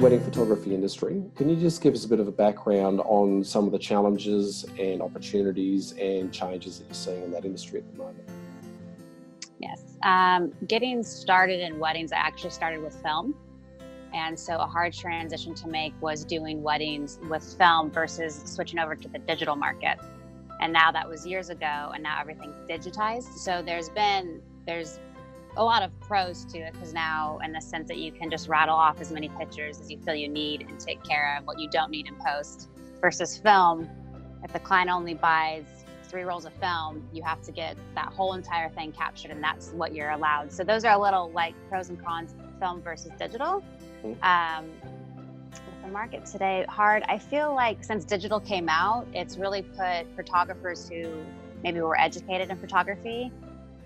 wedding photography industry. Can you just give us a bit of a background on some of the challenges and opportunities and changes that you're seeing in that industry at the moment? Yes. Getting started in weddings, I actually started with film. And so a hard transition to make was doing weddings with film versus switching over to the digital market. And now that was years ago, and now everything's digitized. So there's a lot of pros to it, because now, in the sense that you can just rattle off as many pictures as you feel you need and take care of what you don't need in post, versus film. If the client only buys 3 rolls of film, you have to get that whole entire thing captured, and that's what you're allowed. So those are a little like pros and cons, film versus digital. With the market today, hard. I feel like since digital came out, it's really put photographers who maybe were educated in photography,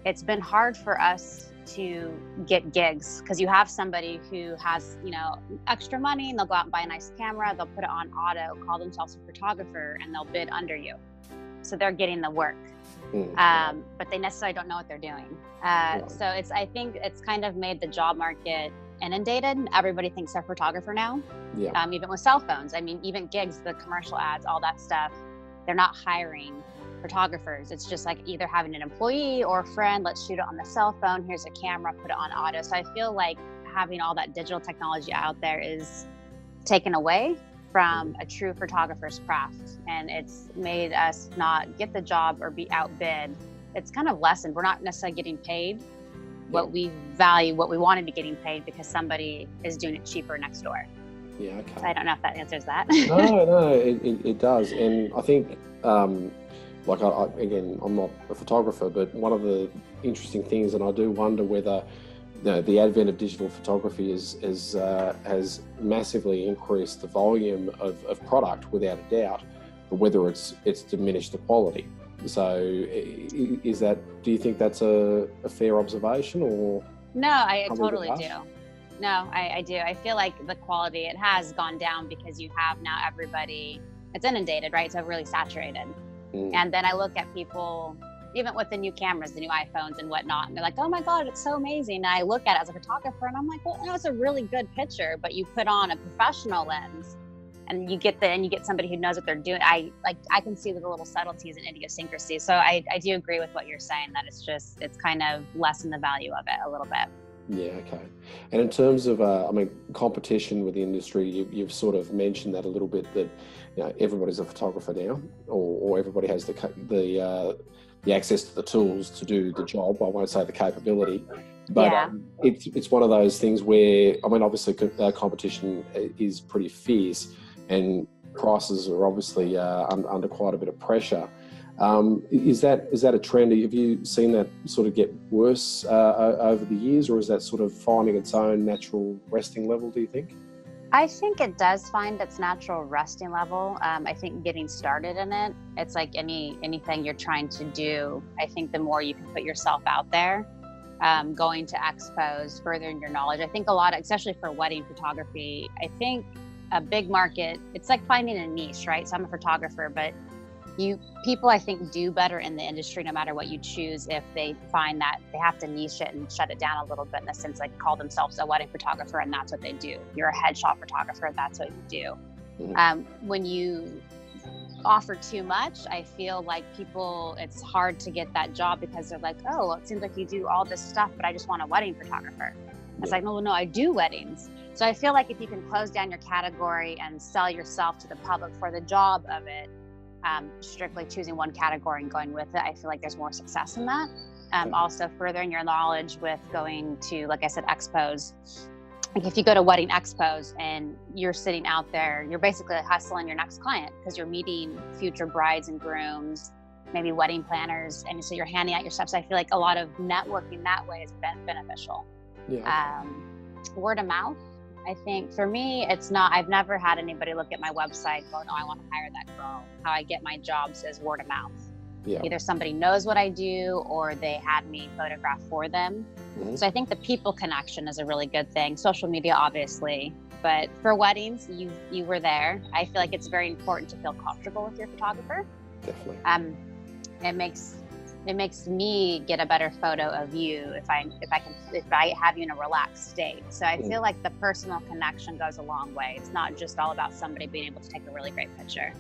it's been hard for us to get gigs, because you have somebody who has, extra money, and they'll go out and buy a nice camera, they'll put it on auto, call themselves a photographer, and they'll bid under you. So they're getting the work, but they necessarily don't know what they're doing. So I think it's kind of made the job market inundated. Everybody thinks they're a photographer now, even with cell phones. I mean, even gigs, the commercial ads, all that stuff, they're not hiring photographers. It's just like either having an employee or a friend, let's shoot it on the cell phone, here's a camera, put it on auto. So I feel like having all that digital technology out there is taken away from a true photographer's craft, and it's made us not get the job or be outbid. It's kind of lessened. We're not necessarily getting paid what we value, what we want to be getting paid, because somebody is doing it cheaper next door. Yeah, okay. So I don't know if that answers that. No, it does. And I think, again, I'm not a photographer, but one of the interesting things, and I do wonder whether the advent of digital photography has massively increased the volume of product, without a doubt, but whether it's diminished the quality. So do you think that's a fair observation, or? No, I totally do. No, I do. I feel like the quality, it has gone down, because you have now everybody, it's inundated, right? So really saturated. And then I look at people, even with the new cameras, the new iPhones and whatnot, and they're like, oh my God, it's so amazing. And I look at it as a photographer, and I'm like, well, no, it's a really good picture, but you put on a professional lens, and you get somebody who knows what they're doing. I can see the little subtleties and idiosyncrasies. So I do agree with what you're saying, that it's kind of lessened the value of it a little bit. Yeah, okay. And in terms of, competition with the industry, you've sort of mentioned that a little bit, that everybody's a photographer now, or everybody has the access to the tools to do the job. I won't say the capability, but it's one of those things where, obviously competition is pretty fierce, and prices are obviously under quite a bit of pressure. Is that a trend? Have you seen that sort of get worse over the years, or is that sort of finding its own natural resting level, do you think? I think it does find its natural resting level. I think getting started in it, it's like anything you're trying to do. I think the more you can put yourself out there, going to expos, furthering your knowledge. I think a lot, especially for wedding photography, I think a big market, it's like finding a niche, right? So I'm a photographer, but people I think do better in the industry, no matter what you choose, if they find that they have to niche it and shut it down a little bit, in the sense, like, call themselves a wedding photographer, and that's what they do. You're a headshot photographer, that's what you do. When you offer too much, I feel like it's hard to get that job, because they're like, oh, well, it seems like you do all this stuff, but I just want a wedding photographer. It's like, no, I do weddings. So I feel like if you can close down your category and sell yourself to the public for the job of it, strictly choosing one category and going with it, I feel like there's more success in that. Also furthering your knowledge with going to, like I said, expos. Like if you go to wedding expos and you're sitting out there, you're basically hustling your next client, because you're meeting future brides and grooms, maybe wedding planners, and so you're handing out your stuff. So I feel like a lot of networking that way has been beneficial. Word of mouth, I think for me, it's not, I've never had anybody look at my website and go, no, I want to hire that girl. How I get my jobs is word of mouth. Either somebody knows what I do, or they had me photograph for them. So I think the people connection is a really good thing. Social media, obviously, but for weddings, you were there. I feel like it's very important to feel comfortable with your photographer. Definitely. It makes it makes me get a better photo of you if I have you in a relaxed state. So I feel like the personal connection goes a long way. It's not just all about somebody being able to take a really great picture.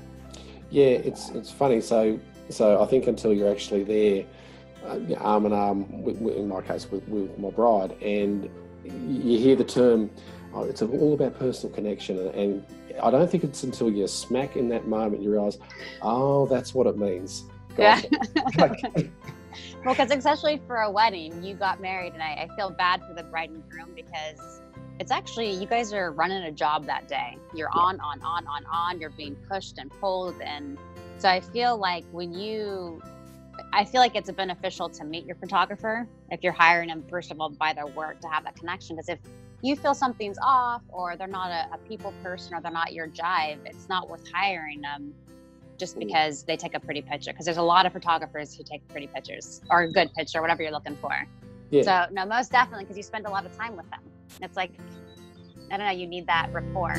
Yeah, it's funny. So I think until you're actually there, arm in arm, in my case with my bride, and you hear the term, oh, it's all about personal connection, and I don't think it's until you're smack in that moment you realize, oh, that's what it means. Yeah. Well, because especially for a wedding, you got married, and I feel bad for the bride and groom because it's actually, you guys are running a job that day. You're on, you're being pushed and pulled. And so I feel like it's beneficial to meet your photographer if you're hiring them, first of all, by their work, to have that connection. Because if you feel something's off, or they're not a people person, or they're not your jive, it's not worth hiring them just because they take a pretty picture. Because there's a lot of photographers who take pretty pictures, or a good picture, whatever you're looking for. Yeah. So no, most definitely, because you spend a lot of time with them. It's like, I don't know, you need that rapport.